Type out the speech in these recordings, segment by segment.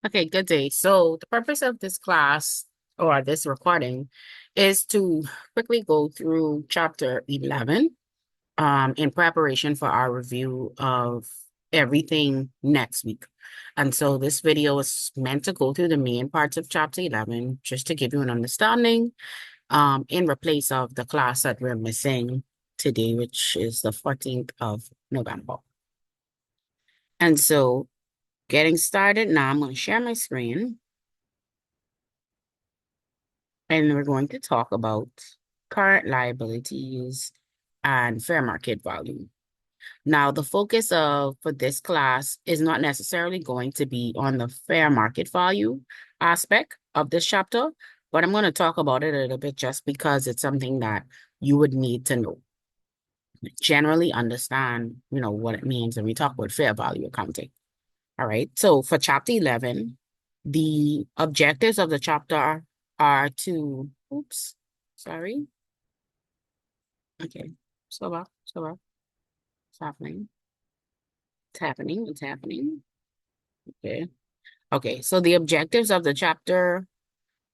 Okay, good day. So the purpose of this class or this recording is to quickly go through chapter 11 in preparation for our review of everything next week. And so this video is meant to go through the main parts of chapter 11 just to give you an understanding in replace of the class that we're missing today, which is the 14th of November. And so getting started now, I'm going to share my screen. And we're going to talk about current liabilities and fair market value. Now, the focus of for this class is not necessarily going to be on the fair market value aspect of this chapter, but I'm going to talk about it a little bit just because it's something that you would need to know. Generally understand, what it means when we talk about fair value accounting. All right. So for chapter 11, the objectives of the chapter are to, oops, sorry. Okay. So it's happening. It's happening. It's happening. Okay. Okay. So the objectives of the chapter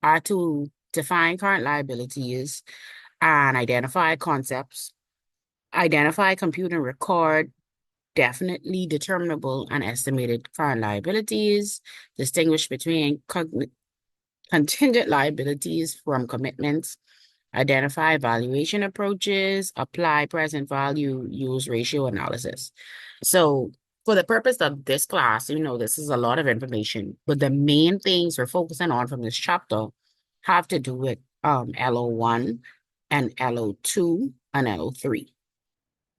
are to define current liabilities and identify concepts, identify, compute, and record definitely determinable and estimated current liabilities, distinguish between contingent liabilities from commitments, identify valuation approaches, apply present value, use ratio analysis. So for the purpose of this class, this is a lot of information, but the main things we're focusing on from this chapter have to do with LO1 and LO2 and LO3.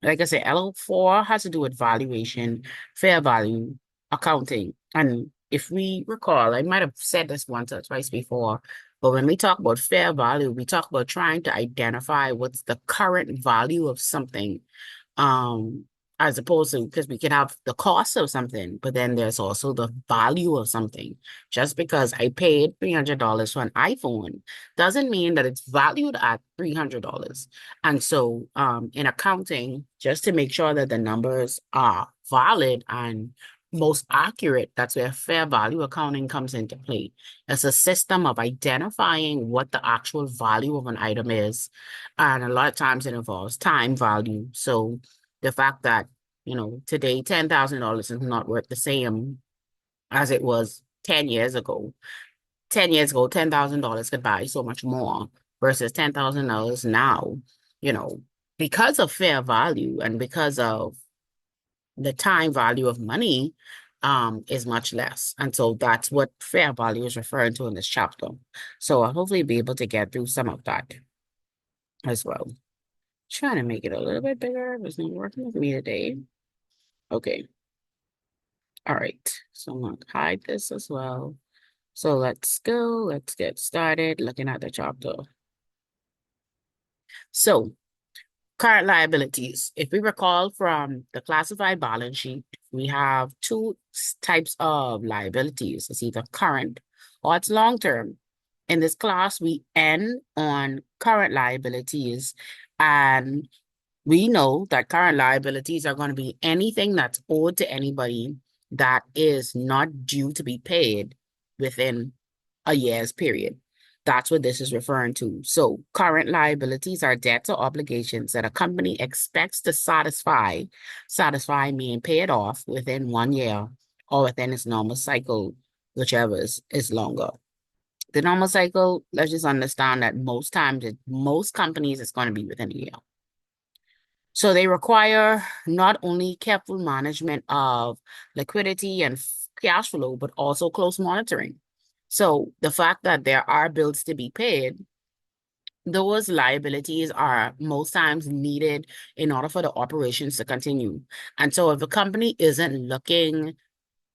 Like I said, LO4 has to do with valuation, fair value, accounting. And if we recall, I might have said this once or twice before, but when we talk about fair value, we talk about trying to identify what's the current value of something um as opposed to because we can have the cost of something, but then there's also the value of something. Just because I paid $300 for an iPhone doesn't mean that it's valued at $300. And so in accounting, just to make sure that the numbers are valid and most accurate, that's where fair value accounting comes into play. It's a system of identifying what the actual value of an item is, and a lot of times it involves time value. So the fact that, today $10,000 is not worth the same as it was 10 years ago. 10 years ago, $10,000 could buy so much more versus $10,000 now, you know, because of fair value and because of the time value of money is much less. And so that's what fair value is referring to in this chapter. So I'll hopefully be able to get through some of that as well. Trying to make it a little bit bigger. It was not working with me today. Okay. All right. So I'm going to hide this as well. So let's go. Let's get started looking at the chapter. So current liabilities. If we recall from the classified balance sheet, we have two types of liabilities. It's either current or it's long-term. In this class, we end on current liabilities, and we know that current liabilities are going to be anything that's owed to anybody that is not due to be paid within a year's period. That's what this is referring to. So current liabilities are debts or obligations that a company expects to satisfy meaning pay it off within 1 year or within its normal cycle, whichever is longer. The normal cycle, let's just understand that most times, most companies, it's going to be within a year. So they require not only careful management of liquidity and cash flow, but also close monitoring. So the fact that there are bills to be paid, those liabilities are most times needed in order for the operations to continue. And so if a company isn't looking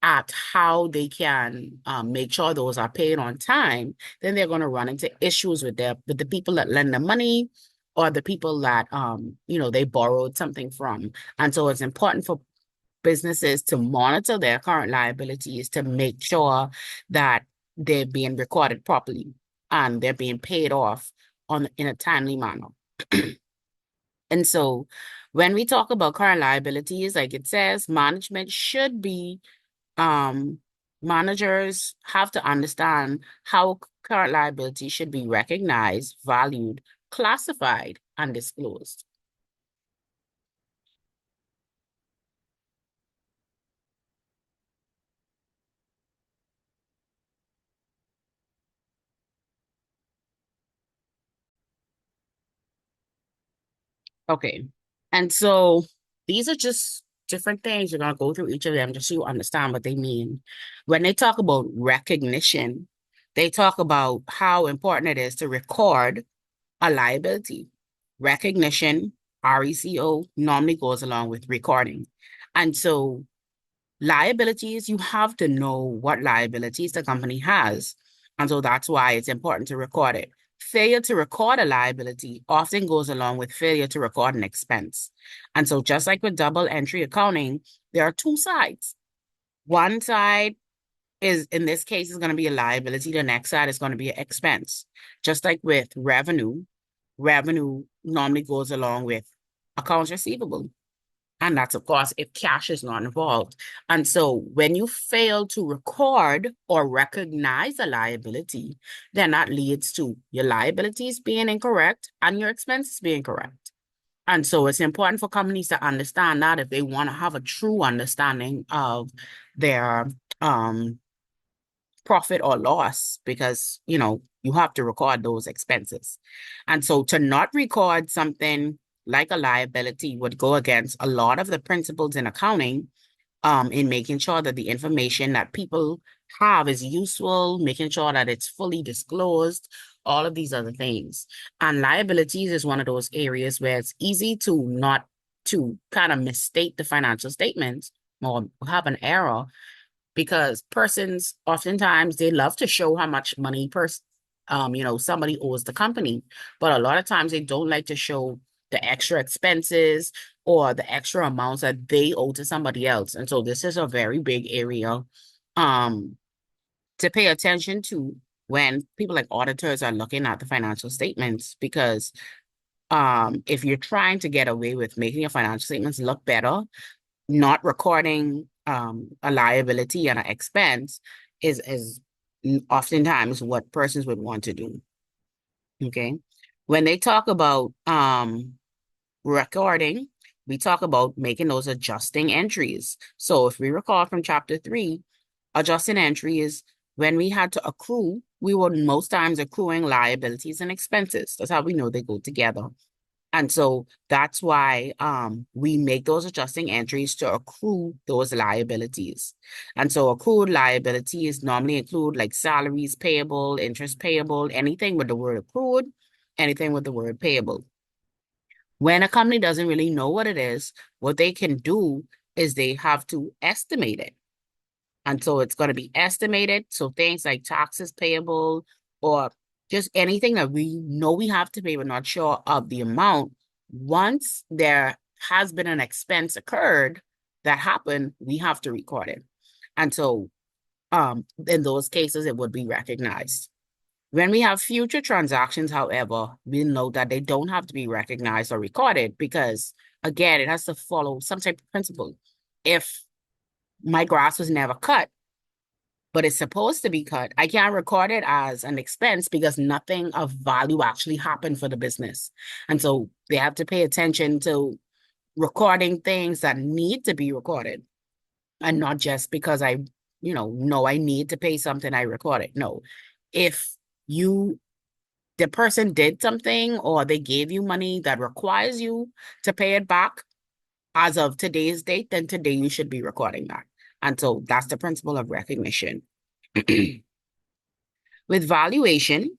at how they can make sure those are paid on time, then they're going to run into issues with the people that lend the money or the people that they borrowed something from. And so it's important for businesses to monitor their current liabilities to make sure that they're being recorded properly and they're being paid off in a timely manner. And so when we talk about current liabilities, like it says, management should be um Managers have to understand how current liability should be recognized, valued, classified, and disclosed. Okay. And so these are just different things. We're going to go through each of them just so you understand what they mean. When they talk about recognition, they talk about how important it is to record a liability. Recognition, RECO, normally goes along with recording. And so liabilities, you have to know what liabilities the company has. And so that's why it's important to record it. Failure to record a liability often goes along with failure to record an expense. And so just like with double entry accounting, there are two sides. One side is, in this case, is going to be a liability. The next side is going to be an expense. Just like with revenue, revenue normally goes along with accounts receivable. And that's, of course, if cash is not involved. And so when you fail to record or recognize a liability, then that leads to your liabilities being incorrect and your expenses being correct. And so it's important for companies to understand that if they want to have a true understanding of their profit or loss, because you have to record those expenses. And so to not record something like a liability would go against a lot of the principles in accounting, in making sure that the information that people have is useful, making sure that it's fully disclosed, all of these other things. And liabilities is one of those areas where it's easy to not to kind of misstate the financial statements or have an error, because persons oftentimes they love to show how much money somebody owes the company, but a lot of times they don't like to show the extra expenses or the extra amounts that they owe to somebody else. And so this is a very big area um to pay attention to when people like auditors are looking at the financial statements, because if you're trying to get away with making your financial statements look better, not recording a liability and an expense is oftentimes what persons would want to do. Okay. When they talk about recording, we talk about making those adjusting entries. So if we recall from chapter 3, adjusting entry is when we had to accrue, we were most times accruing liabilities and expenses. That's how we know they go together. And so that's why we make those adjusting entries to accrue those liabilities. And so accrued liabilities normally include like salaries payable, interest payable, anything with the word accrued, anything with the word payable. When a company doesn't really know what it is, what they can do is they have to estimate it. And so it's going to be estimated. So things like taxes payable or just anything that we know we have to pay, but not sure of the amount. Once there has been an expense occurred that happened, we have to record it. And so in those cases, it would be recognized. When we have future transactions, however, we know that they don't have to be recognized or recorded because, again, it has to follow some type of principle. If my grass was never cut, but it's supposed to be cut, I can't record it as an expense because nothing of value actually happened for the business. And so they have to pay attention to recording things that need to be recorded and not just because I I need to pay something, I record it. No. If you the person did something or they gave you money that requires you to pay it back as of today's date, then today you should be recording that. And so that's the principle of recognition. With valuation,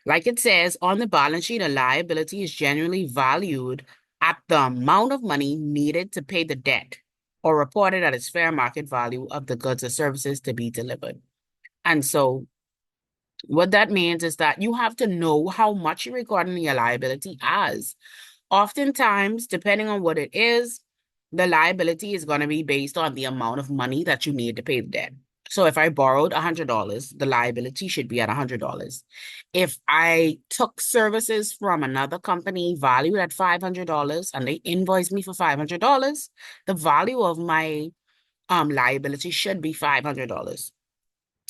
like it says on the balance sheet, a liability is generally valued at the amount of money needed to pay the debt or reported at its fair market value of the goods or services to be delivered. And so what that means is that you have to know how much you're recording your liability as. Oftentimes, depending on what it is, the liability is going to be based on the amount of money that you need to pay the debt. So if I borrowed $100, the liability should be at $100. If I took services from another company valued at $500 and they invoiced me for $500, the value of my liability should be $500.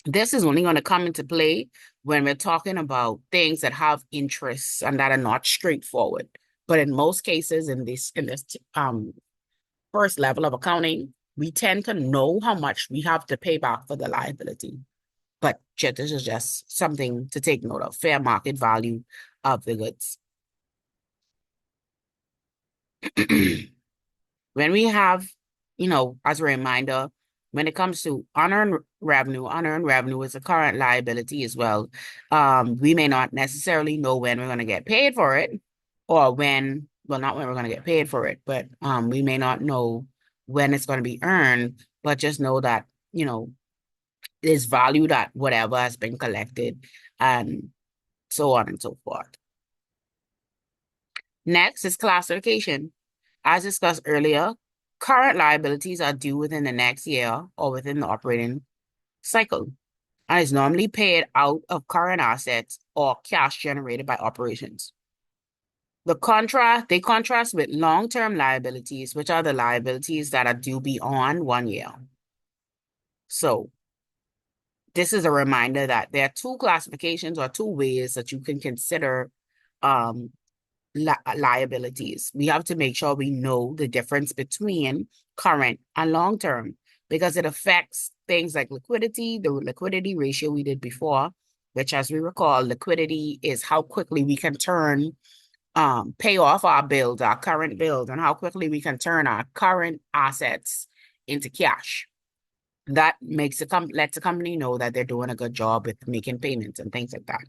This is only going to come into play when we're talking about things that have interests and that are not straightforward. But in most cases, in this first level of accounting, we tend to know how much we have to pay back for the liability. But this is just something to take note of, fair market value of the goods. When we have, as a reminder, when it comes to unearned revenue is a current liability as well. We may not necessarily know when we're going to get paid for it, or well, not when we're going to get paid for it, but we may not know when it's going to be earned, but just know that, it's valued at whatever has been collected and so on and so forth. Next is classification. As discussed earlier, current liabilities are due within the next year or within the operating cycle and is normally paid out of current assets or cash generated by operations. They contrast with long-term liabilities, which are the liabilities that are due beyond 1 year. So this is a reminder that there are two classifications or two ways that you can consider um, liabilities. We have to make sure we know the difference between current and long term because it affects things like liquidity, the liquidity ratio we did before, which, as we recall, liquidity is how quickly we can pay off our bills, our current bills, and how quickly we can turn our current assets into cash. That lets the company know that they're doing a good job with making payments and things like that.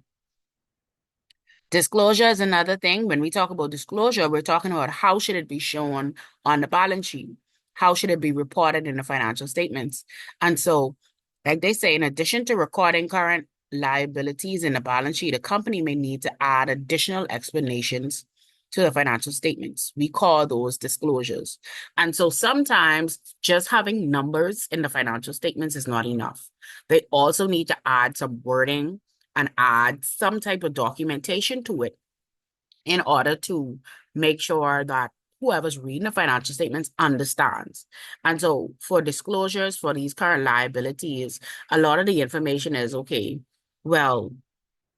Disclosure is another thing. When we talk about disclosure, we're talking about how should it be shown on the balance sheet? How should it be reported in the financial statements? And so, like they say, in addition to recording current liabilities in the balance sheet, a company may need to add additional explanations to the financial statements. We call those disclosures. And so sometimes just having numbers in the financial statements is not enough. They also need to add some wording and add some type of documentation to it in order to make sure that whoever's reading the financial statements understands. And so for disclosures for these current liabilities, a lot of the information is, okay, well,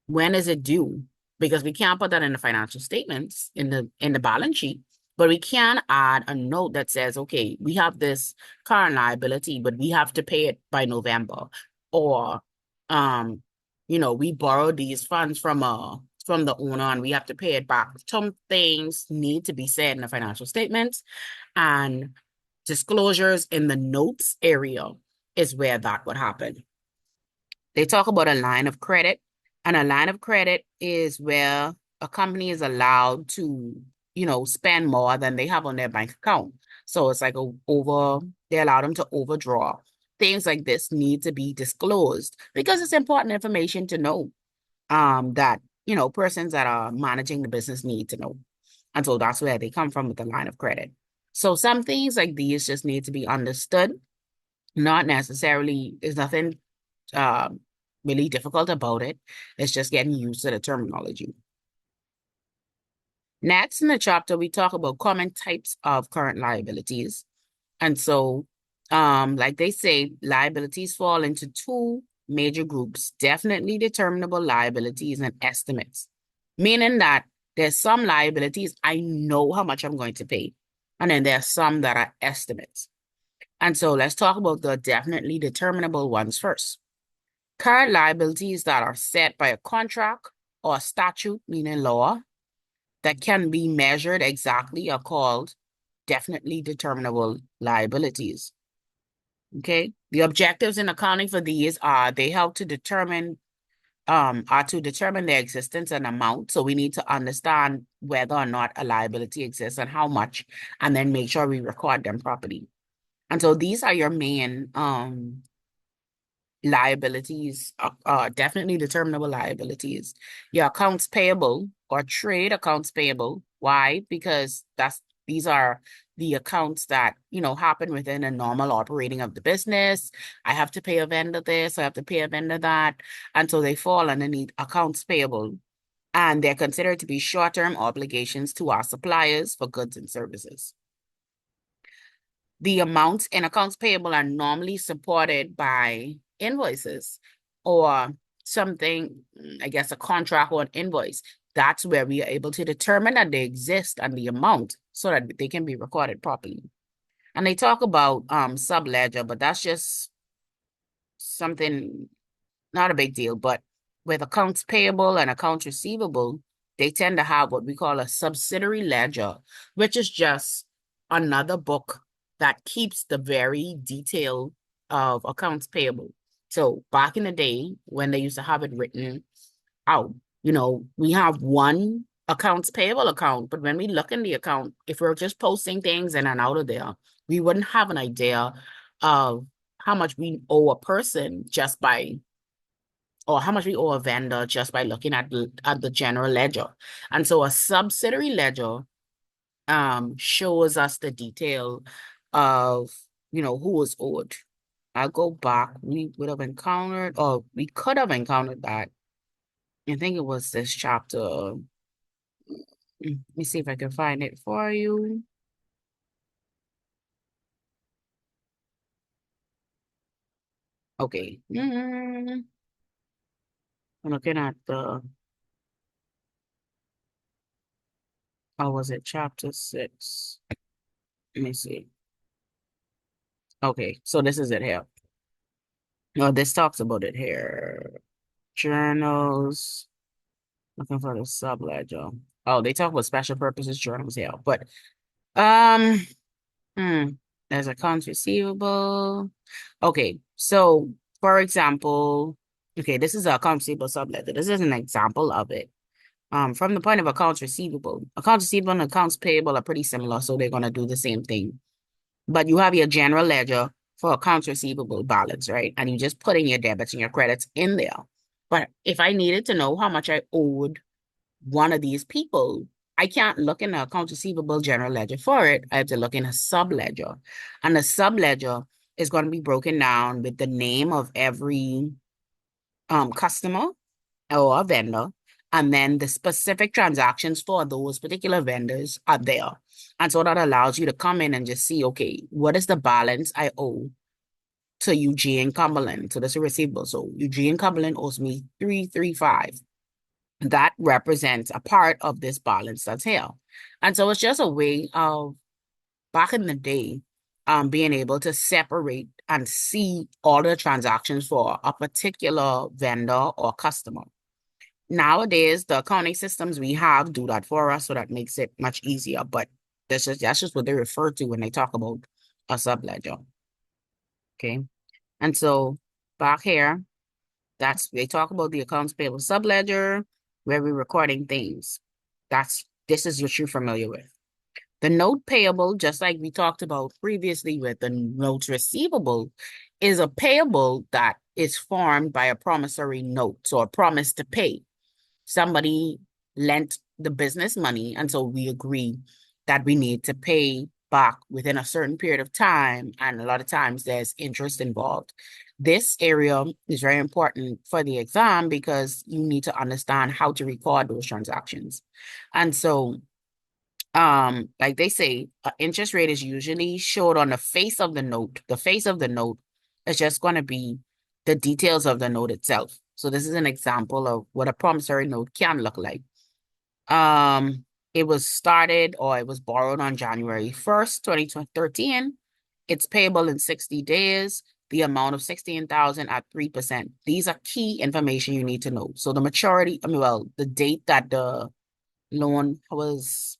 when is it due? Because we can't put that in the financial statements in the balance sheet, but we can add a note that says, okay, we have this current liability, but we have to pay it by November. Or we borrowed these funds from the owner and we have to pay it back. Some things need to be said in the financial statements, and disclosures in the notes area is where that would happen. They talk about a line of credit, and a line of credit is where a company is allowed to, spend more than they have on their bank account. So it's like they allow them to overdraw. Things like this need to be disclosed because it's important information to know that, persons that are managing the business need to know. And so that's where they come from with the line of credit. So some things like these just need to be understood. Not necessarily, there's nothing um, really difficult about it. It's just getting used to the terminology. Next in the chapter, we talk about common types of current liabilities. And so, like they say, liabilities fall into two major groups, definitely determinable liabilities and estimates, meaning that there's some liabilities I know how much I'm going to pay. And then there are some that are estimates. And so let's talk about the definitely determinable ones first. Current liabilities that are set by a contract or a statute, meaning law, that can be measured exactly are called definitely determinable liabilities. Okay. The objectives in accounting for these they help to determine their existence and amount. So we need to understand whether or not a liability exists and how much, and then make sure we record them properly. And so these are your main liabilities, definitely determinable liabilities. Your accounts payable or trade accounts payable. Why? Because these are the accounts that, happen within a normal operating of the business. I have to pay a vendor this, I have to pay a vendor that. And so they fall underneath accounts payable. And they're considered to be short-term obligations to our suppliers for goods and services. The amounts in accounts payable are normally supported by invoices. or something, I guess a contract or an invoice, that's where we are able to determine that they exist and the amount so that they can be recorded properly. And they talk about subledger, but that's just something not a big deal. But with accounts payable and accounts receivable, they tend to have what we call a subsidiary ledger, which is just another book that keeps the very detail of accounts payable. So back in the day when they used to have it written out, we have one accounts payable account, but when we look in the account, if we're just posting things in and out of there, we wouldn't have an idea of how much we owe a person just by or how much we owe a vendor just by looking at the general ledger. And so a subsidiary ledger shows us the detail of, who was owed. I'll go back. We would have encountered, or we could have encountered that. I think it was this chapter. Let me see if I can find it for you. Okay. I'm looking at was it chapter 6? Let me see. Okay, so this is it here. No, this talks about it here. Journals. Looking for the subledger. Oh, they talk about special purposes journals here. But um, hmm, there's accounts receivable. Okay, so for example, okay, this is an accounts receivable subledger. This is an example of it. From the point of accounts receivable and accounts payable are pretty similar, so they're gonna do the same thing. But you have your general ledger for accounts receivable balance, right? And you just put in your debits and your credits in there. But if I needed to know how much I owed one of these people, I can't look in the accounts receivable general ledger for it. I have to look in a subledger. And the subledger is going to be broken down with the name of every customer or a vendor, and then the specific transactions for those particular vendors are there. And so that allows you to come in and just see, okay, what is the balance I owe to Eugene Cumberland? So that's a receivable. So Eugene Cumberland owes me 335. That represents a part of this balance that's here. And so it's just a way of back in the day, being able to separate and see all the transactions for a particular vendor or customer. Nowadays, the accounting systems we have do that for us, so that makes it much easier. But that's just what they refer to when they talk about a subledger. Okay. And so back here, they talk about the accounts payable subledger where we're recording things. This is what you're familiar with. The note payable, just like we talked about previously with the notes receivable, is a payable that is formed by a promissory note, so a promise to pay. Somebody lent the business money, and so we agree that we need to pay back within a certain period of time, and a lot of times there's interest involved. This area is very important for the exam because you need to understand how to record those transactions. And so like they say, interest rate is usually showed on the face of the note. The face of the note is just going to be the details of the note itself. So this is an example of what a promissory note can look like. Um, it was started or it was borrowed on January 1st, 2013. It's payable in 60 days, the amount of 16,000 at 3%. These are key information you need to know. So the maturity, the date that the loan was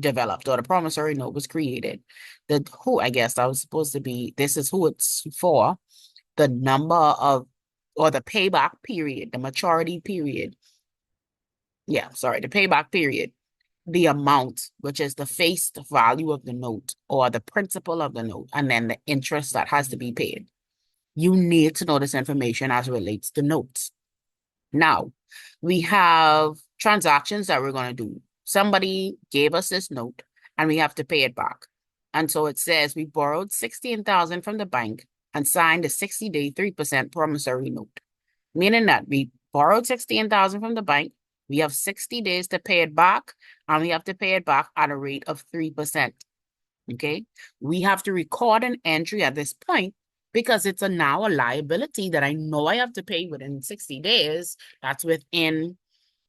developed or the promissory note was created. The who, I guess that was supposed to be, this is who it's for, the number of, or the payback period, the maturity period. Yeah, sorry, the payback period, the amount, which is the face value of the note or the principal of the note, and then the interest that has to be paid. You need to know this information as it relates to notes. Now, we have transactions that we're going to do. Somebody gave us this note and we have to pay it back. And so it says we borrowed 16,000 from the bank and signed a 60-day 3% promissory note, meaning that we borrowed 16,000 from the bank. We have 60 days to pay it back, and we have to pay it back at a rate of 3%. Okay. We have to record an entry at this point because it's now a liability that I know I have to pay within 60 days. That's within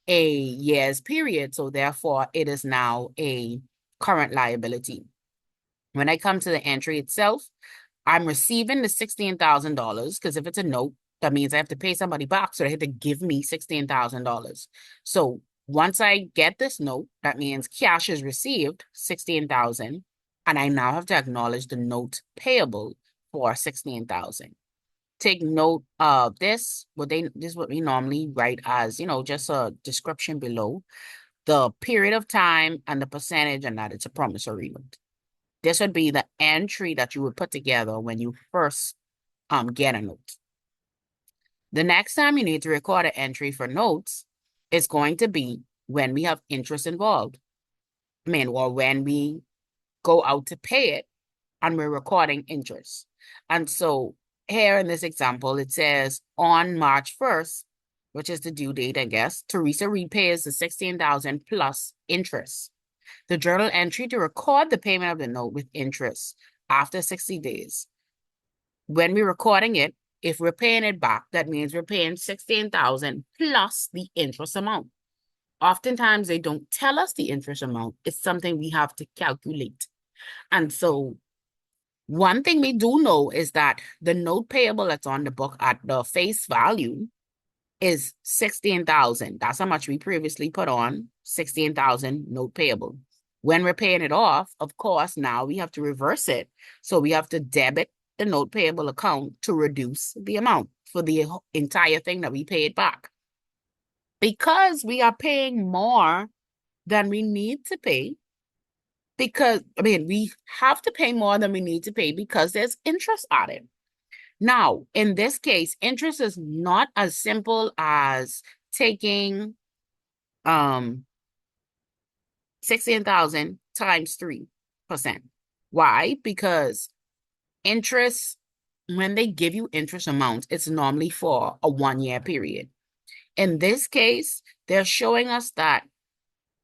a year's period. So therefore, it is now a current liability. When I come to the entry itself, I'm receiving the $16,000 because if it's a note, that means I have to pay somebody back. So they have to give me $16,000. So once I get this note, that means cash is received, 16,000, and I now have to acknowledge the note payable for 16,000. Take note of this. This is what we normally write as, just a description below the period of time and the percentage, and that it's a promissory note. This would be the entry that you would put together when you first get a note. The next time you need to record an entry for notes is going to be when we have interest involved. Or when we go out to pay it and we're recording interest. And so here in this example, it says on March 1st, which is the due date, I guess, Teresa repays the 16,000 plus interest. The journal entry to record the payment of the note with interest after 60 days. When we're recording it, if we're paying it back, that means we're paying 16,000 plus the interest amount. Oftentimes, they don't tell us the interest amount. It's something we have to calculate. And so one thing we do know is that the note payable that's on the book at the face value is 16,000. That's how much we previously put on, 16,000 note payable. When we're paying it off, of course, now we have to reverse it. So we have to debit the note payable account to reduce the amount for the entire thing that we paid back. Because we are paying more than we need to pay, we have to pay more than we need to pay because there's interest added. Now, in this case, interest is not as simple as taking 16,000 times 3%. Why? Because interest, when they give you interest amounts, it's normally for a 1-year period. In this case, they're showing us that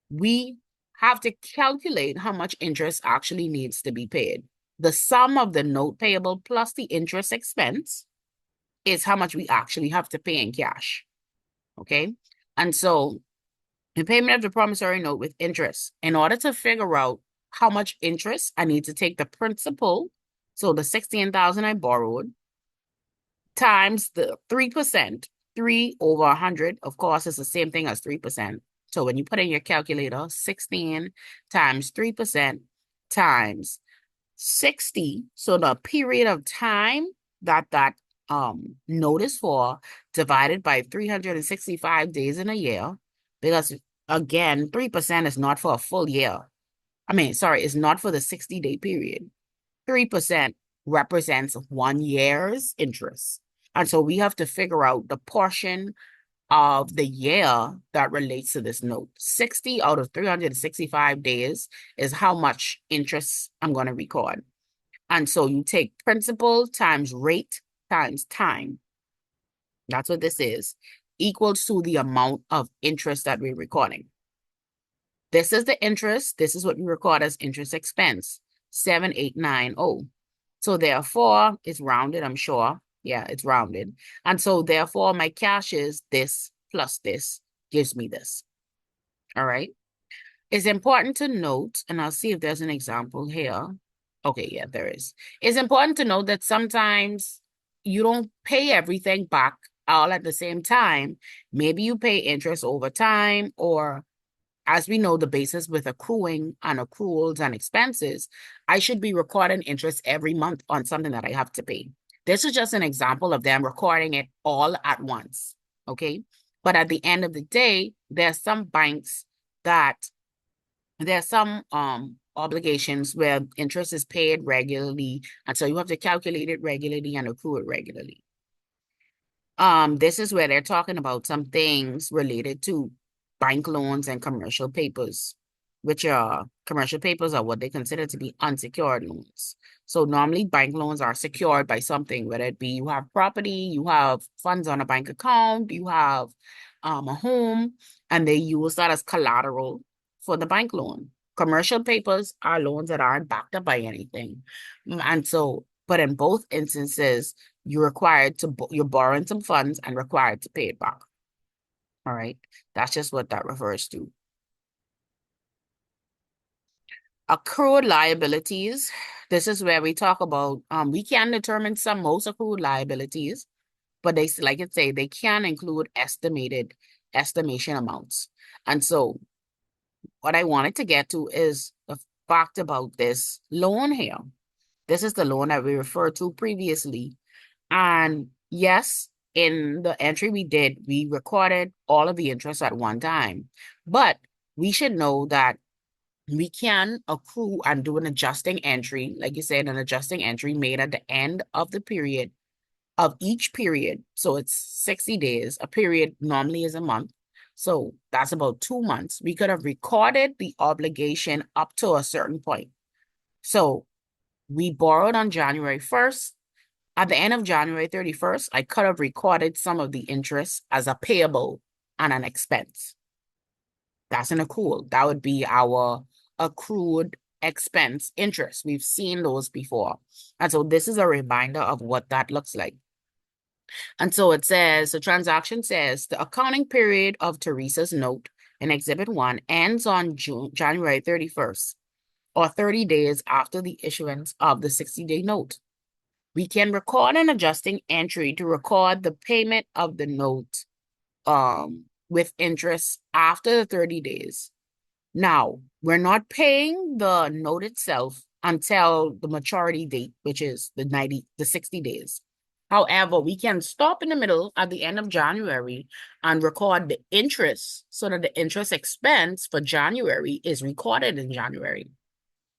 we have to calculate how much interest actually needs to be paid. The sum of the note payable plus the interest expense is how much we actually have to pay in cash. Okay? And so the payment of the promissory note with interest, in order to figure out how much interest I need to take the principal, so the 16,000 I borrowed, times the 3%, 3 over 100, of course, is the same thing as 3%. So when you put in your calculator, 16 times 3% times 60, so the period of time that note is for, divided by 365 days in a year, because again, 3% is not for a full year. It's not for the 60-day period. 3% represents 1 year's interest. And so we have to figure out the portion of the year that relates to this note. 60 out of 365 days is how much interest I'm going to record. And so you take principal times rate times time. That's what this is, equals to the amount of interest that we're recording. This is the interest. This is what we record as interest expense, 7890. So therefore, it's rounded, I'm sure. Yeah, it's rounded. And so therefore, my cash is this plus this gives me this. All right. It's important to note, and I'll see if there's an example here. Okay, yeah, there is. It's important to note that sometimes you don't pay everything back all at the same time. Maybe you pay interest over time, or as we know, the basis with accruing and accruals and expenses, I should be recording interest every month on something that I have to pay. This is just an example of them recording it all at once, okay? But at the end of the day, there's some banks that there's some obligations where interest is paid regularly, and so you have to calculate it regularly and accrue it regularly. This is where they're talking about some things related to bank loans and commercial papers, which are commercial papers are what they consider to be unsecured loans. So normally bank loans are secured by something, whether it be you have property, you have funds on a bank account, you have a home, and they use that as collateral for the bank loan. Commercial papers are loans that aren't backed up by anything. And so But in both instances, you're borrowing some funds and required to pay it back. All right. That's just what that refers to. Accrued liabilities. This is where we talk about, we can determine some most accrued liabilities, but like it say, they can include estimation amounts. And so what I wanted to get to is the fact about this loan here. This is the loan that we referred to previously. And yes, in the entry we did, we recorded all of the interest at one time. But we should know that we can accrue and do an adjusting entry, like you said, an adjusting entry made at the end of the period of each period. So it's 60 days. A period normally is a month. So that's about 2 months. We could have recorded the obligation up to a certain point. So we borrowed on January 1st. At the end of January 31st, I could have recorded some of the interest as a payable and an expense. That's an accrual. That would be our accrued expense interest. We've seen those before. And so this is a reminder of what that looks like. And so it says, the transaction says, the accounting period of Teresa's note in Exhibit 1 ends on January 31st, or 30 days after the issuance of the 60-day note. We can record an adjusting entry to record the payment of the note with interest after the 30 days. Now, we're not paying the note itself until the maturity date, which is the 60 days. However, we can stop in the middle at the end of January and record the interest so that the interest expense for January is recorded in January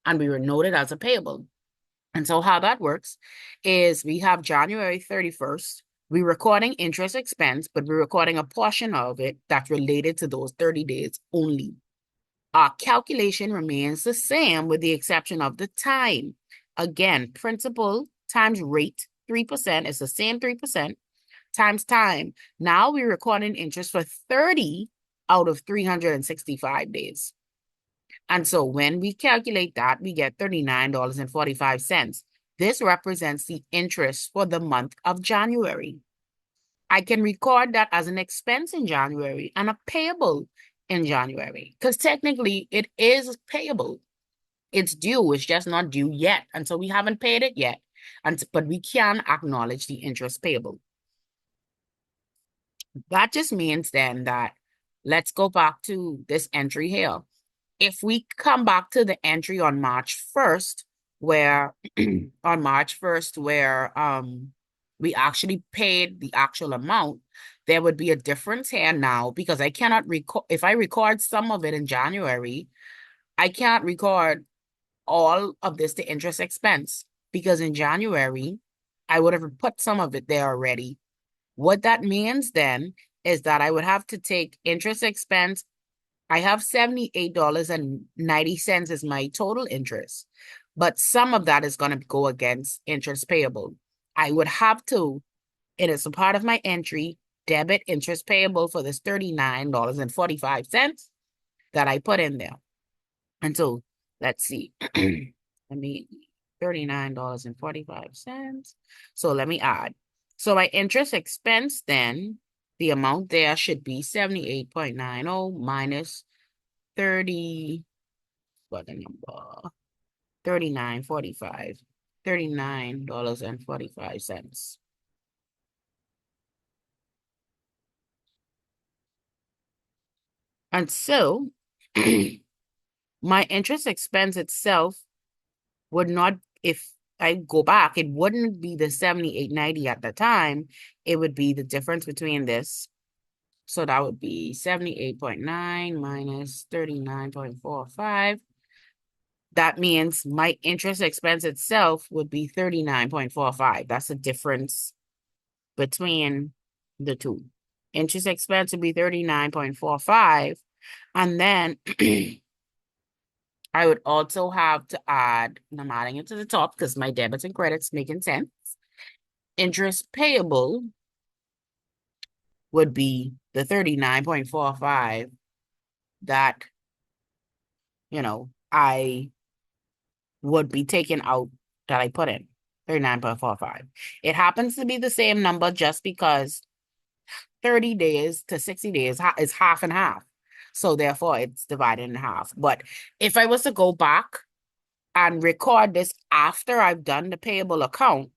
and we were noted as a payable. And so how that works is we have January 31st, we're recording interest expense, but we're recording a portion of it that's related to those 30 days only. Our calculation remains the same with the exception of the time. Again, principal times rate, 3% is the same 3% times time. Now we're recording interest for 30 out of 365 days. And so when we calculate that, we get $39.45. This represents the interest for the month of January. I can record that as an expense in January and a payable in January because technically it is payable. It's due, it's just not due yet. And so we haven't paid it yet, but we can acknowledge the interest payable. That just means then that let's go back to this entry here. If we come back to the entry on March 1st, where we actually paid the actual amount, there would be a difference here now because I cannot record, if I record some of it in January, I can't record all of this to interest expense because in January, I would have put some of it there already. What that means then is that I would have to take interest expense. I have $78.90 as my total interest, but some of that is going to go against interest payable. I would have to, it is a part of my entry, debit interest payable for this $39.45 that I put in there. And so let's see. Let me $39.45. So let me add. So my interest expense then, the amount there should be 78.90 minus 30, what the number? 39.45. $39.45. And so my interest expense itself would not, if I go back, it wouldn't be the 78.90 at the time. It would be the difference between this. So that would be 78.9 minus 39.45. That means my interest expense itself would be 39.45. That's the difference between the two. Interest expense would be 39.45. And then I would also have to add, and I'm adding it to the top because my debits and credits making sense. Interest payable would be the 39.45 that, I would be taken out that I put in. 39.45. It happens to be the same number just because 30 days to 60 days is half and half. So therefore it's divided in half. But if I was to go back and record this after I've done the payable account,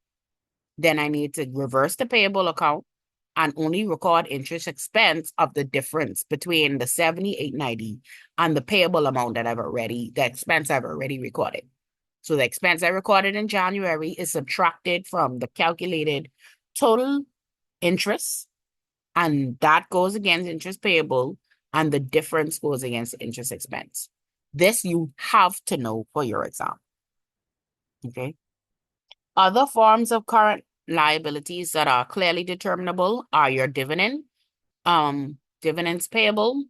then I need to reverse the payable account and only record interest expense of the difference between the 78.90 and the payable amount the expense I've already recorded. So the expense I recorded in January is subtracted from the calculated total interest, and that goes against interest payable, and the difference goes against interest expense. This you have to know for your exam. Okay. Other forms of current liabilities that are clearly determinable are your dividends payable.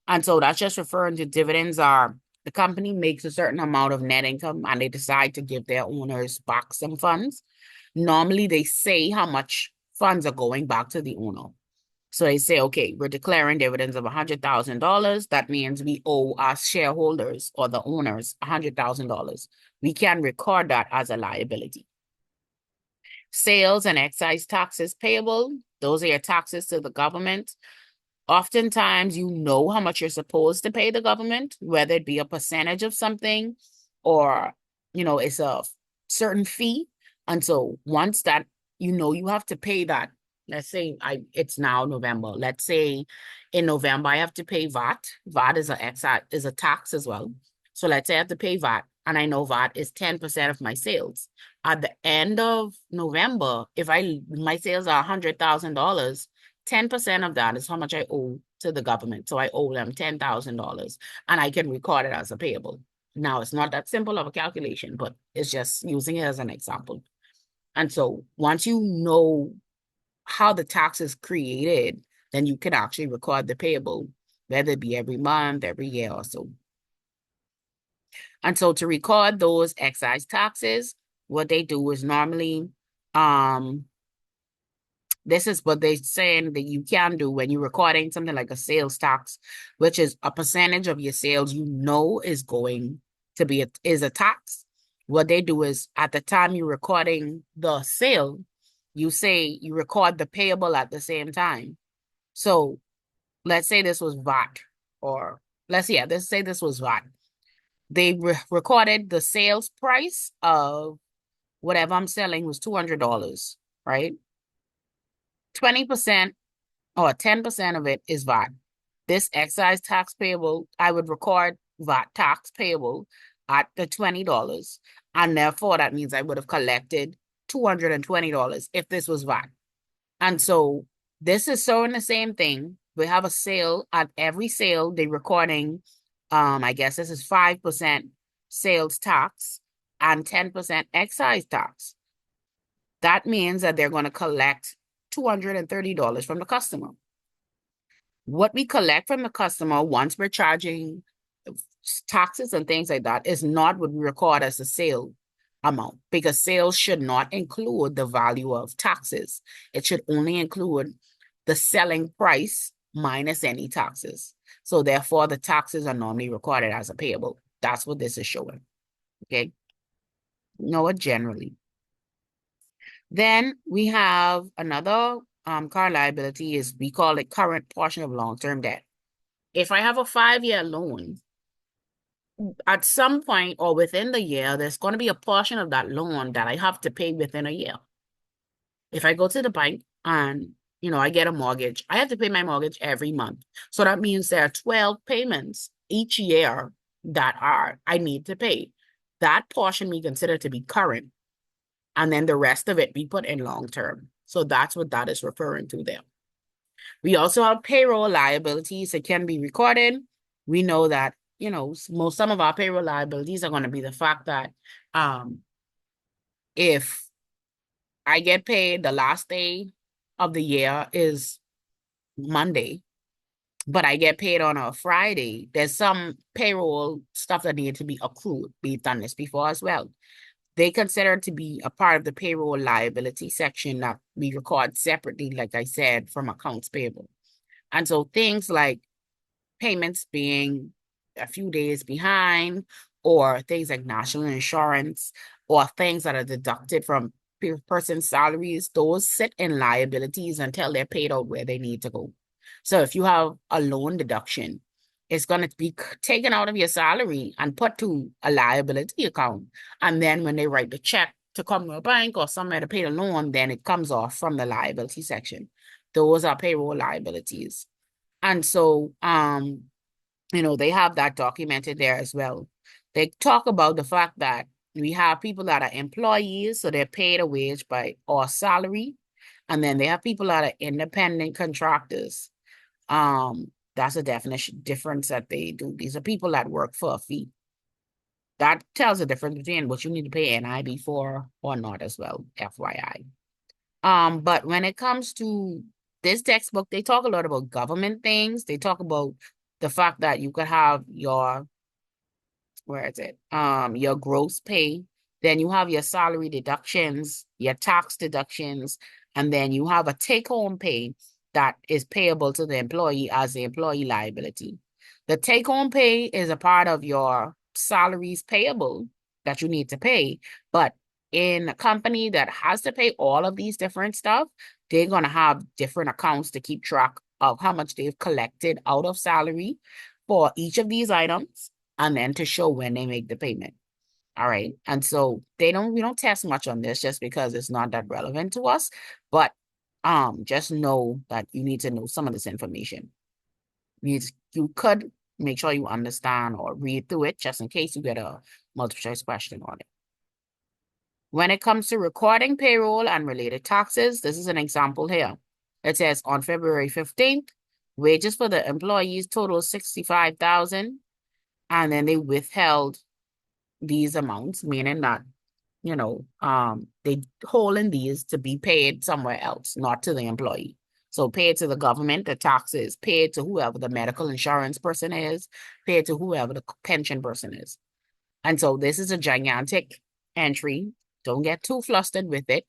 And so that's just referring to dividends are the company makes a certain amount of net income and they decide to give their owners back some funds. Normally they say how much funds are going back to the owner. So they say, okay, we're declaring dividends of $100,000. That means we owe our shareholders or the owners $100,000. We can record that as a liability. Sales and excise taxes payable, those are your taxes to the government. Oftentimes, you know how much you're supposed to pay the government, whether it be a percentage of something or, it's a certain fee. And so once that, you have to pay that. Let's say it's now November. Let's say in November, I have to pay VAT. VAT is a tax as well. So let's say I have to pay VAT, and I know VAT is 10% of my sales. At the end of November, if my sales are $100,000, 10% of that is how much I owe to the government. So I owe them $10,000 and I can record it as a payable. Now, it's not that simple of a calculation, but it's just using it as an example. And so once you know how the tax is created, then you can actually record the payable, whether it be every month, every year or so. And so to record those excise taxes, what they do is normally, this is what they're saying that you can do when you're recording something like a sales tax, which is a percentage of your sales is going to be is a tax. What they do is at the time you're recording the sale, you record the payable at the same time. So let's say this was VAT, or let's say this was VAT. They recorded the sales price of whatever I'm selling was $200, right? 20% or 10% of it is VAT. This excise tax payable, I would record VAT tax payable at the $20. And therefore, that means I would have collected $220 if this was VAT. And so this is showing the same thing. We have a sale. At every sale, they're recording, I guess this is 5% sales tax and 10% excise tax. That means that they're going to collect $230 from the customer. What we collect from the customer once we're charging taxes and things like that is not what we record as a sale amount, because sales should not include the value of taxes. It should only include the selling price minus any taxes. So therefore, the taxes are normally recorded as a payable. That's what this is showing. Okay. No, generally. Then we have another car liability is we call it current portion of long-term debt. If I have a 5-year loan, at some point or within the year, there's going to be a portion of that loan that I have to pay within a year. If I go to the bank and, I get a mortgage, I have to pay my mortgage every month. So that means there are 12 payments each year that I need to pay. That portion we consider to be current. And then the rest of it we put in long term. So that's what that is referring to there. We also have payroll liabilities that can be recorded. We know that, some of our payroll liabilities are going to be the fact that if I get paid the last day of the year is Monday, but I get paid on a Friday, there's some payroll stuff that needs to be accrued. We've done this before as well. They consider it to be a part of the payroll liability section that we record separately, like I said, from accounts payable. And so things like payments being a few days behind, or things like national insurance, or things that are deducted from person's salaries, those sit in liabilities until they're paid out where they need to go. So if you have a loan deduction, it's going to be taken out of your salary and put to a liability account. And then when they write the check to come to a bank or somewhere to pay the loan, then it comes off from the liability section. Those are payroll liabilities. And so, they have that documented there as well. They talk about the fact that we have people that are employees, so they're paid a wage by or salary. And then they have people that are independent contractors. That's a definition difference that they do. These are people that work for a fee. That tells the difference between what you need to pay NIB for or not as well, FYI. But when it comes to this textbook, they talk a lot about government things. They talk about the fact that you could have your, where is it? Your gross pay, then you have your salary deductions, your tax deductions, and then you have a take-home pay that is payable to the employee as the employee liability. The take-home pay is a part of your salaries payable that you need to pay, but in a company that has to pay all of these different stuff, they're going to have different accounts to keep track of how much they've collected out of salary for each of these items and then to show when they make the payment. All right. And so we don't test much on this just because it's not that relevant to us, but just know that you need to know some of this information. You could make sure you understand or read through it just in case you get a multiple choice question on it. When it comes to recording payroll and related taxes, this is an example here. It says on February 15th, wages for the employees total 65,000, and then they withheld these amounts, meaning that, they holding these to be paid somewhere else, not to the employee. So paid to the government, the taxes, paid to whoever the medical insurance person is, paid to whoever the pension person is. And so this is a gigantic entry. Don't get too flustered with it.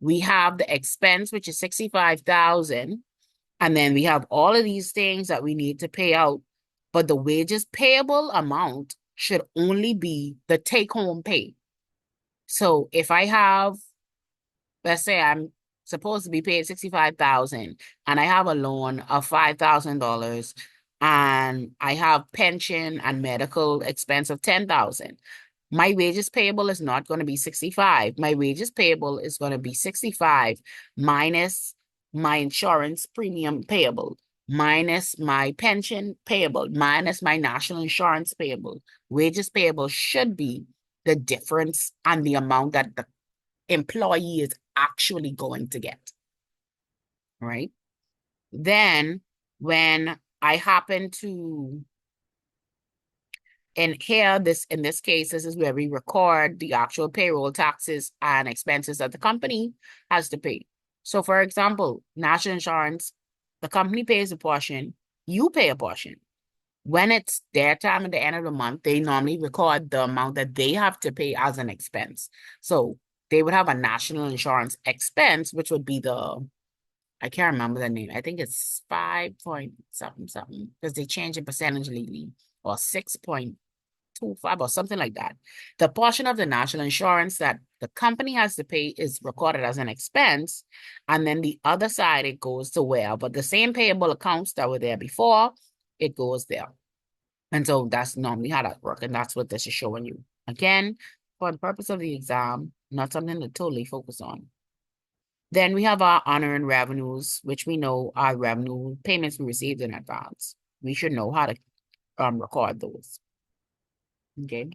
We have the expense, which is 65,000. And then we have all of these things that we need to pay out. But the wages payable amount should only be the take-home pay. So if I have, let's say I'm supposed to be paid 65,000 and I have a loan of $5,000 and I have pension and medical expense of 10,000. My wages payable is not going to be 65. My wages payable is going to be 65 minus my insurance premium payable, minus my pension payable, minus my national insurance payable. Wages payable should be the difference and the amount that the employee is actually going to get, right? Then when I happen to, and here, in this case, this is where we record the actual payroll taxes and expenses that the company has to pay. So for example, national insurance, the company pays a portion, you pay a portion. When it's their time at the end of the month, they normally record the amount that they have to pay as an expense. So they would have a national insurance expense, which would be I can't remember the name. I think it's 5 point something something because they change the percentage lately, or 6.25 or something like that. The portion of the national insurance that the company has to pay is recorded as an expense. And then the other side, it goes to where? But the same payable accounts that were there before, it goes there. And so that's normally how that works. And that's what this is showing you. Again, for the purpose of the exam, not something to totally focus on. Then we have our unearned revenues, which we know are revenue payments we received in advance. We should know how to record those. Okay.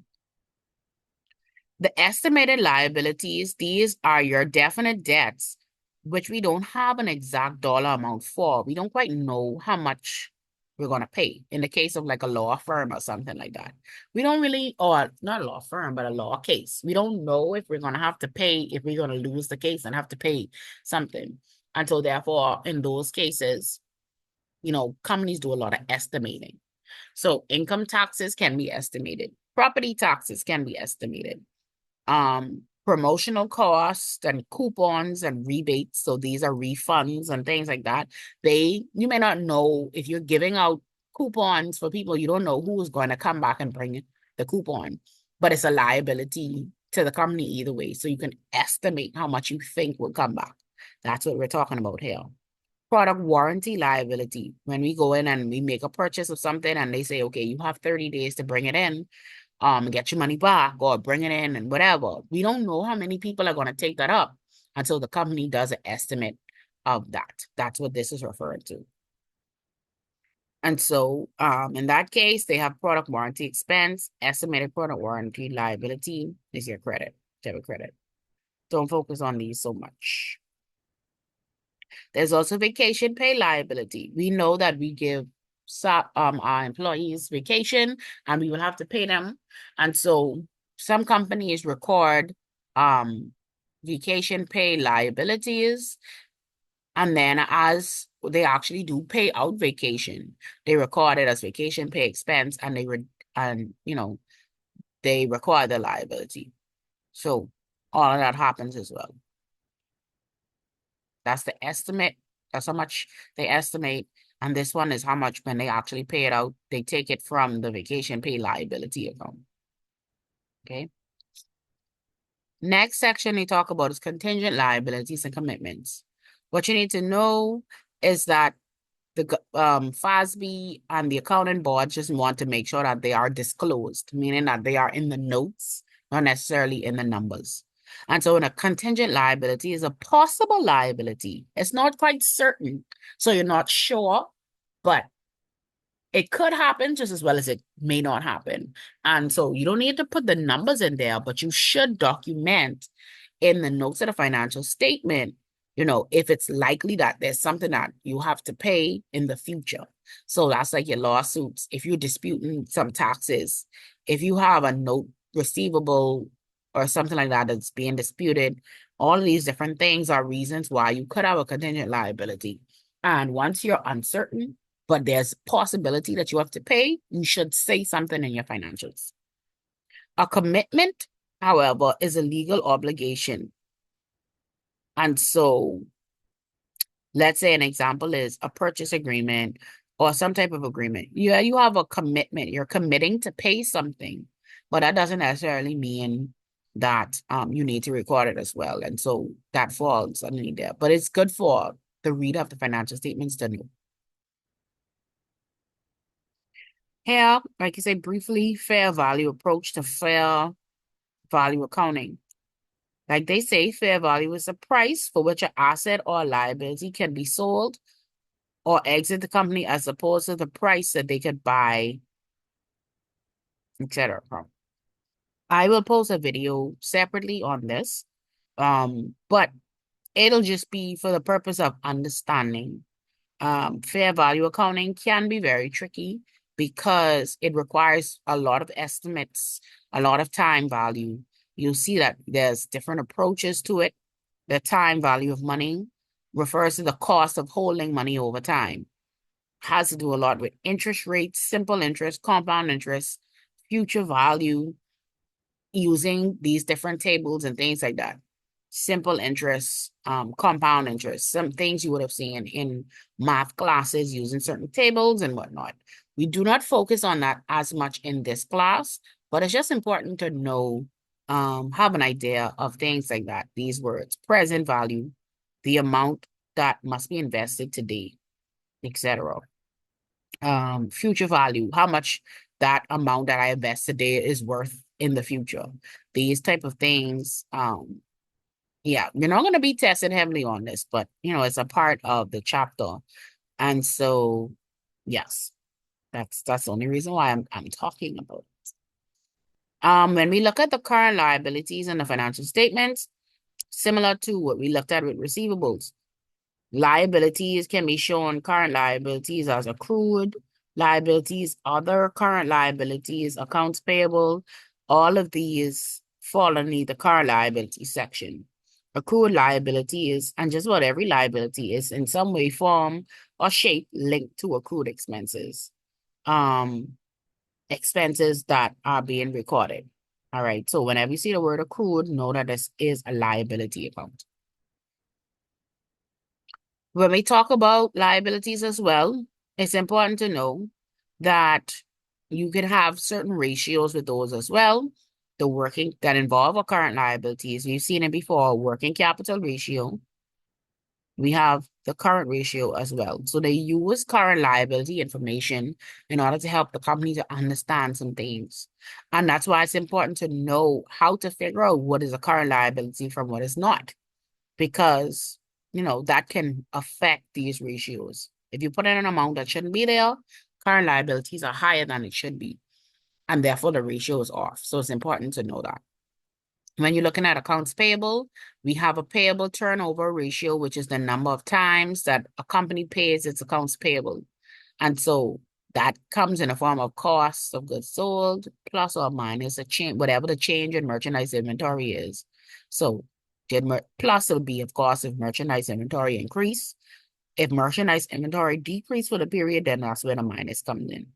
The estimated liabilities, these are your definite debts, which we don't have an exact dollar amount for. We don't quite know how much we're going to pay. In the case of like a law firm or something like that, we don't really, or not a law firm, but a law case. We don't know if we're going to have to pay, if we're going to lose the case and have to pay something. And so therefore, in those cases, companies do a lot of estimating. So income taxes can be estimated. Property taxes can be estimated. Promotional costs and coupons and rebates. So these are refunds and things like that. You may not know if you're giving out coupons for people, you don't know who is going to come back and bring the coupon, but it's a liability to the company either way. So you can estimate how much you think will come back. That's what we're talking about here. Product warranty liability. When we go in and we make a purchase of something and they say, okay, you have 30 days to bring it in, get your money back or bring it in and whatever. We don't know how many people are going to take that up until the company does an estimate of that. That's what this is referring to. And so in that case, they have product warranty expense, estimated product warranty liability is your credit, debit credit. Don't focus on these so much. There's also vacation pay liability. We know that we give our employees vacation and we will have to pay them. And so some companies record vacation pay liabilities. And then as they actually do pay out vacation, they record it as vacation pay expense and they record the liability. So all of that happens as well. That's the estimate. That's how much they estimate. And this one is how much when they actually pay it out, they take it from the vacation pay liability account. Okay. Next section they talk about is contingent liabilities and commitments. What you need to know is that the FASB and the accounting board just want to make sure that they are disclosed, meaning that they are in the notes, not necessarily in the numbers. And so in a contingent liability is a possible liability. It's not quite certain. So you're not sure, but it could happen just as well as it may not happen. And so you don't need to put the numbers in there, but you should document in the notes of the financial statement, if it's likely that there's something that you have to pay in the future. So that's like your lawsuits. If you're disputing some taxes, if you have a note receivable or something like that that's being disputed, all of these different things are reasons why you could have a contingent liability. And once you're uncertain, but there's possibility that you have to pay, you should say something in your financials. A commitment, however, is a legal obligation. And so let's say an example is a purchase agreement or some type of agreement. Yeah, you have a commitment. You're committing to pay something, but that doesn't necessarily mean that you need to record it as well. And so that falls underneath there. But it's good for the reader of the financial statements to know. Here, like you say, briefly, fair value approach to fair value accounting. Like they say, fair value is the price for which an asset or a liability can be sold or exit the company as opposed to the price that they could buy, etc. I will post a video separately on this, but it'll just be for the purpose of understanding. Fair value accounting can be very tricky because it requires a lot of estimates, a lot of time value. You'll see that there's different approaches to it. The time value of money refers to the cost of holding money over time. Has to do a lot with interest rates, simple interest, compound interest, future value, using these different tables and things like that. Simple interest, compound interest, some things you would have seen in math classes using certain tables and whatnot. We do not focus on that as much in this class, but it's just important to know, have an idea of things like that. These words, present value, the amount that must be invested today, etc. Future value, how much that amount that I invest today is worth in the future. These type of things, yeah, you're not going to be tested heavily on this, but it's a part of the chapter. And so, yes, that's the only reason why I'm talking about it. When we look at the current liabilities and the financial statements, similar to what we looked at with receivables, liabilities can be shown current liabilities as accrued liabilities, other current liabilities, accounts payable. All of these fall underneath the current liability section. Accrued liability is, and just about every liability is in some way, form, or shape linked to accrued expenses. Expenses that are being recorded. All right. So whenever you see the word accrued, know that this is a liability account. When we talk about liabilities as well, it's important to know that you can have certain ratios with those as well. the working that involve our current liabilities. We've seen it before, working capital ratio. We have the current ratio as well. So they use current liability information in order to help the company to understand some things. And that's why it's important to know how to figure out what is a current liability from what is not, because, that can affect these ratios. If you put in an amount that shouldn't be there, current liabilities are higher than it should be, and therefore the ratio is off. So it's important to know that. When you're looking at accounts payable, we have a payable turnover ratio, which is the number of times that a company pays its accounts payable. And so that comes in the form of cost of goods sold plus or minus a change, whatever the change in merchandise inventory is. So plus it would be, of course, if merchandise inventory increase. If merchandise inventory decrease for the period, then that's where the minus comes in.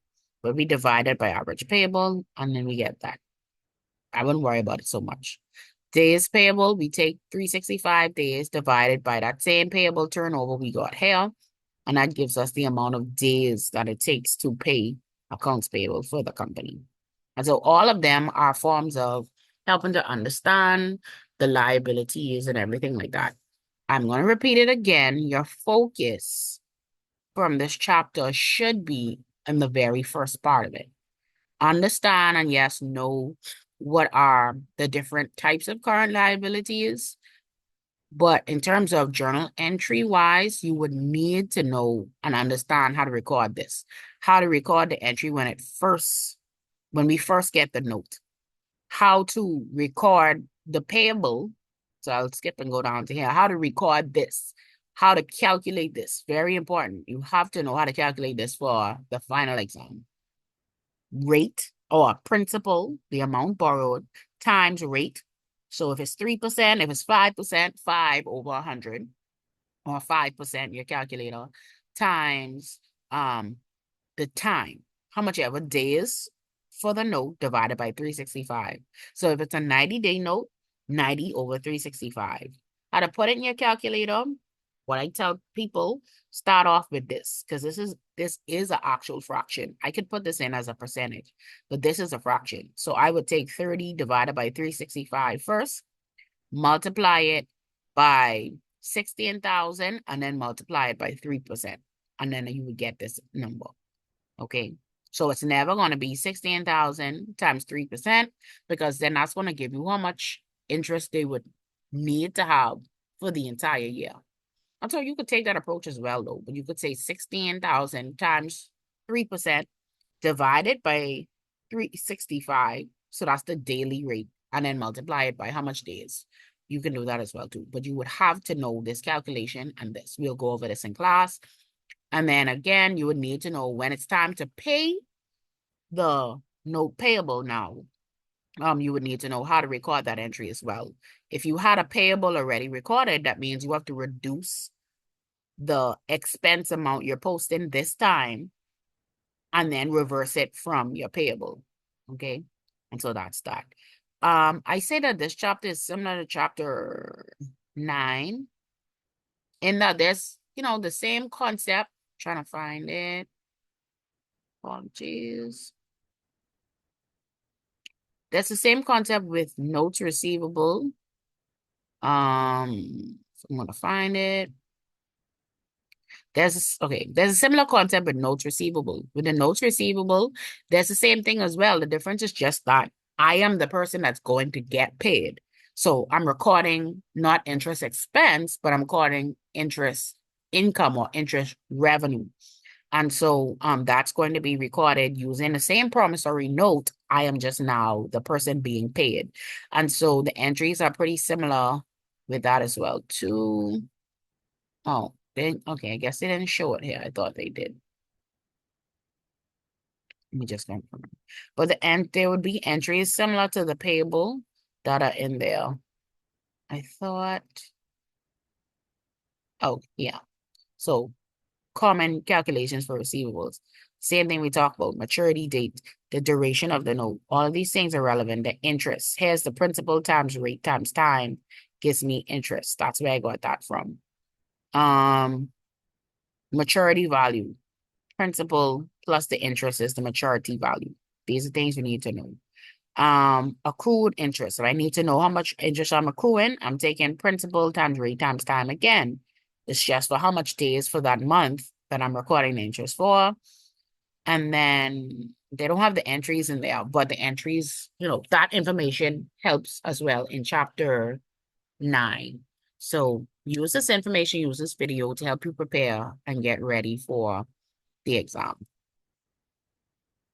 But we divide it by average payable, and then we get that. I wouldn't worry about it so much. Days payable, we take 365 days divided by that same payable turnover we got here, and that gives us the amount of days that it takes to pay accounts payable for the company. And so all of them are forms of helping to understand the liabilities and everything like that. I'm going to repeat it again. Your focus from this chapter should be in the very first part of it. Understand and yes, know what are the different types of current liabilities. But in terms of journal entry wise, you would need to know and understand how to record this, how to record the entry when we first get the note, how to record the payable. So I'll skip and go down to here, how to record this, how to calculate this. Very important. You have to know how to calculate this for the final exam. Rate or principal, the amount borrowed, times rate. So if it's 3%, if it's 5%, 5 over 100, or 5%, your calculator, times the time, how much ever days for the note divided by 365. So if it's a 90-day note, 90 over 365. How to put it in your calculator, what I tell people, start off with this, because this is an actual fraction. I could put this in as a percentage, but this is a fraction. So I would take 30 divided by 365 first, multiply it by 16,000, and then multiply it by 3%. And then you would get this number. Okay. So it's never going to be 16,000 times 3%, because then that's going to give you how much interest they would need to have for the entire year. And so you could take that approach as well, though, but you could say 16,000 times 3% divided by 365. So that's the daily rate, and then multiply it by how much days. You can do that as well, too. But you would have to know this calculation and this. We'll go over this in class. And then again, you would need to know when it's time to pay the note payable now. You would need to know how to record that entry as well. If you had a payable already recorded, that means you have to reduce the expense amount you're posting this time and then reverse it from your payable. Okay. And so that's that. I say that this chapter is similar to chapter 9 in that there's, the same concept. Trying to find it. Oh, geez. That's the same concept with notes receivable. So I'm gonna find it. There's a similar concept with notes receivable. With the notes receivable, there's the same thing as well. The difference is just that I am the person that's going to get paid. So I'm recording not interest expense, but I'm recording interest income or interest revenue. And so that's going to be recorded using the same promissory note. I am just now the person being paid. And so the entries are pretty similar with that as well too. Oh, okay, I guess they didn't show it here. I thought they did. Let me just confirm. But there would be entries similar to the payable that are in there. I thought, oh yeah. So common calculations for receivables. Same thing we talked about, maturity date, the duration of the note. All of these things are relevant. The interest. Here's the principal times rate times time gives me interest. That's where I got that from. Maturity value. Principal plus the interest is the maturity value. These are things you need to know. Accrued interest. So I need to know how much interest I'm accruing. I'm taking principal times rate times time again. It's just for how much days for that month that I'm recording the interest for. And then they don't have the entries in there, but the entries, that information helps as well in chapter 9. So use this information, use this video to help you prepare and get ready for the exam.